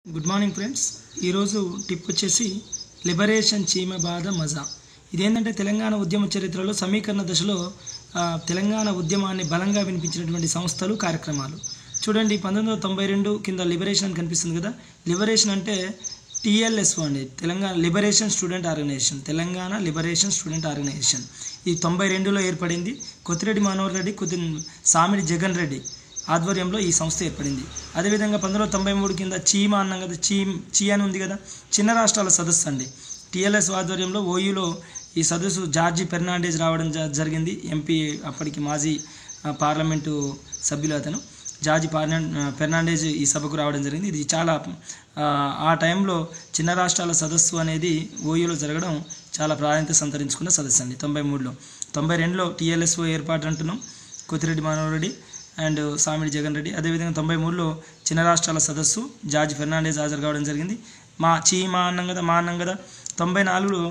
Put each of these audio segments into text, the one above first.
Good morning friends. ఈరోజు tip వచ్చేసి liberation చీమ బాధ మజా. ఇదేంటంటే తెలంగాణ ఉద్యమ చరిత్రలో సమీకరణ దశలో తెలంగాణ ఉద్యమాన్ని బలంగా వినిపించినటువంటి సంస్థలు కార్యక్రమాలు చూడండి. 1992 కింద లిబరేషన్ అని కనిపిస్తుంది కదా. లిబరేషన్ అంటే TLSO అండి, Telangana liberation student organization. Telangana liberation student organization ఇది 92లో ఏర్పడింది. కొత్తిరెడ్డి మనోహర్ రెడ్డి, సామిడి జగన్ రెడ్డి ఆధ్వర్యంలో ఈ సంస్థ ఏర్పడింది. అదేవిధంగా 1993 కింద చీమా అన్నాం కదా, చీ అని ఉంది కదా, చిన్న రాష్ట్రాల సదస్సు అండి. TLS ఆధ్వర్యంలో ఓయూలో ఈ సదస్సు జార్జి ఫెర్నాండెజ్ రావడం జరిగింది. ఎంపీ, అప్పటికి మాజీ పార్లమెంటు సభ్యులు అతను జార్జి ఫెర్నాండెజ్ ఈ సభకు రావడం జరిగింది. ఇది చాలా ఆ టైంలో చిన్న రాష్ట్రాల సదస్సు అనేది ఓయూలో జరగడం చాలా ప్రాధాన్యత సంతరించుకున్న సదస్సు అండి. 93లో 92లో TLSO ఏర్పాటు అంటున్నాం, కొత్తిరెడ్డి మనోహర్ రెడ్డి అండ్ సామిడి జగన్ రెడ్డి. అదేవిధంగా 93లో చిన్న రాష్ట్రాల సదస్సు జార్జి ఫెర్నాండెజ్ హాజరు కావడం జరిగింది. మా అన్నం కదా. 94లో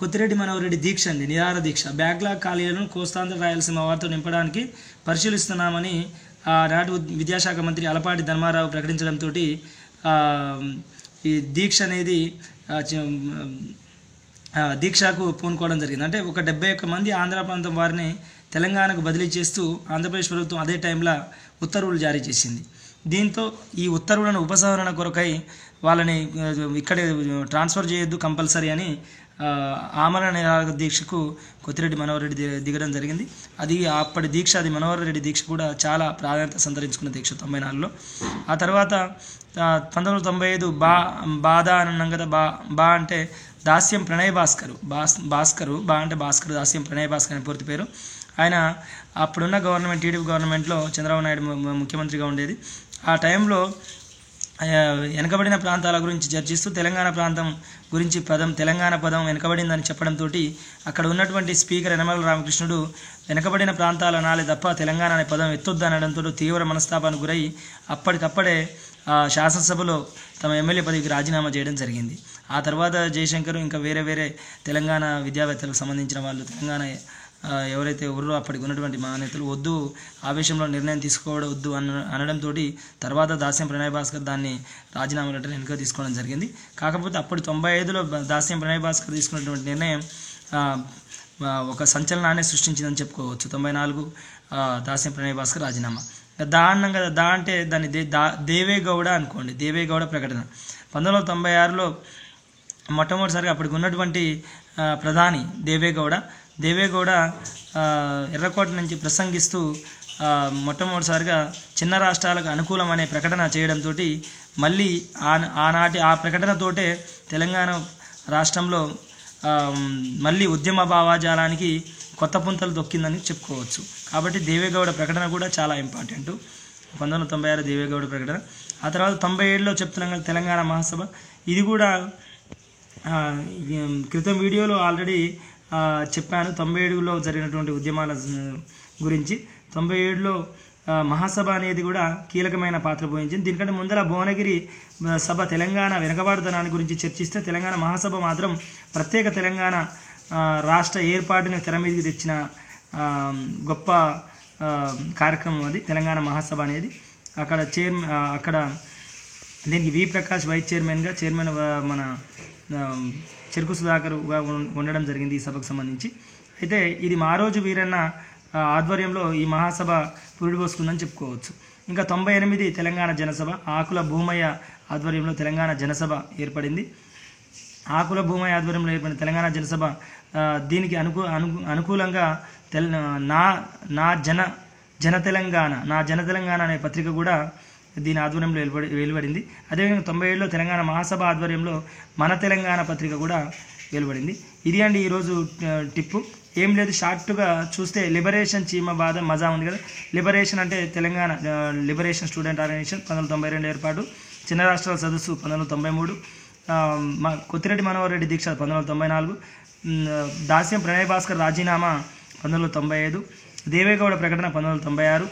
కొత్తిరెడ్డి మనోహర్ రెడ్డి దీక్ష అండి, నిరాహార దీక్ష. బ్యాక్లాగ్ ఖాళీలను కోస్తాంధ్ర రాయలసీమ వారితో నింపడానికి పరిశీలిస్తున్నామని నాటి విద్యాశాఖ మంత్రి అలపాటి ధర్మారావు ప్రకటించడంతో ఈ దీక్ష అనేది దీక్షకు పూనుకోవడం జరిగింది. అంటే ఒక 71 మంది ఆంధ్ర ప్రాంతం వారిని తెలంగాణకు బదిలీ చేస్తూ ఆంధ్రప్రదేశ్ ప్రభుత్వం అదే టైంలో ఉత్తర్వులు జారీ చేసింది. దీంతో ఈ ఉత్తర్వులను ఉపసంహరణ కొరకై వాళ్ళని ఇక్కడే ట్రాన్స్ఫర్ చేయొద్దు కంపల్సరీ అని ఆమరణ నిరాహార దీక్షకు కొత్తిరెడ్డి మనోహర్ రెడ్డి దిగడం జరిగింది. అది అప్పటి దీక్ష, అది మనోహర్ రెడ్డి దీక్ష కూడా చాలా ప్రాధాన్యత సంతరించుకున్న దీక్ష 94లో. ఆ తర్వాత 1995 బాధ అని అన్నాం కదా. బా అంటే దాస్యం ప్రణయ్ భాస్కరు. బా అంటే భాస్కర్, దాస్యం ప్రణయ్ భాస్కర్ అని పూర్తి పేరు. ఆయన అప్పుడున్న గవర్నమెంట్, టీడీపీ గవర్నమెంట్లో చంద్రబాబు నాయుడు ముఖ్యమంత్రిగా ఉండేది. ఆ టైంలో వెనకబడిన ప్రాంతాల గురించి చర్చిస్తూ తెలంగాణ ప్రాంతం గురించి తెలంగాణ పదం వెనకబడిందని చెప్పడంతో అక్కడ ఉన్నటువంటి స్పీకర్ యనమల రామకృష్ణుడు వెనకబడిన ప్రాంతాలు అనాలి తప్ప తెలంగాణ అనే పదం ఎత్తొద్దు అనడంతో తీవ్ర మనస్తాపానికి గురై అప్పటికప్పుడే శాసనసభలో తమ ఎమ్మెల్యే పదవికి రాజీనామా చేయడం జరిగింది. ఆ తర్వాత జయశంకర్ ఇంకా వేరే తెలంగాణ విద్యావేత్తలకు సంబంధించిన వాళ్ళు, తెలంగాణ ఎవరైతే ఎవరో అప్పటికి ఉన్నటువంటి మహానేతలు వద్దు, ఆవేశంలో నిర్ణయం తీసుకోవడం వద్దు అనడంతో తర్వాత దాస్యం ప్రణయ్ భాస్కర్ దాన్ని రాజీనామా లెటర్ వెనుక తీసుకోవడం జరిగింది. కాకపోతే అప్పుడు 95లో దాస్యం ప్రణయ్ భాస్కర్ తీసుకున్నటువంటి నిర్ణయం ఒక సంచలనాన్ని సృష్టించిందని చెప్పుకోవచ్చు. 94 దాస్యం ప్రణయ్ భాస్కర్ రాజీనామా. అన్నం కదా. అంటే దాన్ని దేవేగౌడ అనుకోండి, దేవేగౌడ ప్రకటన. 1996లో మొట్టమొదటిసారిగా అప్పటికి ఉన్నటువంటి ప్రధాని దేవేగౌడ ఎర్రకోట నుంచి ప్రసంగిస్తూ మొట్టమొదటిసారిగా చిన్న రాష్ట్రాలకు అనుకూలం అనే ప్రకటన చేయడంతో మళ్ళీ ఆనాటి ఆ ప్రకటనతోటే తెలంగాణ రాష్ట్రంలో మళ్ళీ ఉద్యమ భావాజాలానికి కొత్త పుంతలు దొక్కిందని చెప్పుకోవచ్చు. కాబట్టి దేవేగౌడ ప్రకటన కూడా చాలా ఇంపార్టెంట్. 1996 దేవేగౌడ ప్రకటన. ఆ తర్వాత 97లో చెప్తున్నాం కదా తెలంగాణ మహాసభ. ఇది కూడా క్రితం వీడియోలో ఆల్రెడీ చెప్పాను 97లో జరిగినటువంటి ఉద్యమాల గురించి. 97లో మహాసభ అనేది కూడా కీలకమైన పాత్ర పోషించింది. దీనికంటే ముందర భువనగిరి సభ తెలంగాణ వెనుకబాటుతనాన్ని గురించి చర్చిస్తే, తెలంగాణ మహాసభ మాత్రం ప్రత్యేక తెలంగాణ రాష్ట్ర ఏర్పాటుని తెర మీదకి తెచ్చిన గొప్ప కార్యక్రమం అది తెలంగాణ మహాసభ అనేది. అక్కడ దీనికి వి ప్రకాష్ వైస్ చైర్మన్ మన చెరుకు సుధాకర్గా ఉండడం జరిగింది ఈ సభకు సంబంధించి. అయితే ఇది మారోజు వీరన్న ఆధ్వర్యంలో ఈ మహాసభ పురుడు పోసుకుందని చెప్పుకోవచ్చు. ఇంకా 98 తెలంగాణ జనసభ, ఆకుల భూమయ్య ఆధ్వర్యంలో తెలంగాణ జనసభ ఏర్పడింది. ఆకుల భూమయ్య ఆధ్వర్యంలో ఏర్పడిన తెలంగాణ జనసభ దీనికి అనుకూలంగా నా జన తెలంగాణ అనే పత్రిక కూడా దీని ఆధ్వర్యంలో వెలువడింది. అదేవిధంగా 97లో తెలంగాణ మహాసభ ఆధ్వర్యంలో మన తెలంగాణ పత్రిక కూడా వెలువడింది. ఇది అండి ఈరోజు టిప్పు. ఏం లేదు, షార్ట్గా చూస్తే లిబరేషన్ చీమ బాధ మజా ఉంది కదా. లిబరేషన్ అంటే తెలంగాణ లిబరేషన్ స్టూడెంట్ ఆర్గనైజేషన్ 1992 ఏర్పాటు, చిన్న రాష్ట్రాల సదస్సు 1993, కొత్తిరెడ్డి మనోహర్ రెడ్డి దీక్ష 1994, దాస్యం ప్రణయ్ భాస్కర్ రాజీనామా 1995, దేవేగౌడ ప్రకటన 1996,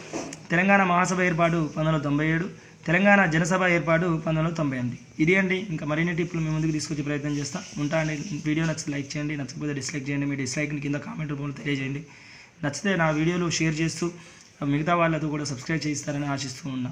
తెలంగాణ మహాసభ ఏర్పాటు 1997, తెలంగాణ జనసభ ఏర్పాటు 1998. ఇది అండి. ఇంకా మరిన్ని టిప్లు మీ ముందుకు తీసుకొచ్చే ప్రయత్నం చేస్తా ఉంటా అండి. వీడియో నచ్చితే లైక్ చేయండి, నచ్చకపోతే డిస్లైక్ చేయండి. మీ డిస్లైక్ని కింద కామెంట్ రూపంలో తెలియజేయండి. నచ్చితే నా వీడియోలు షేర్ చేస్తూ మిగతా వాళ్ళతో కూడా సబ్స్క్రైబ్ చేయిస్తారని ఆశిస్తూ ఉన్నా.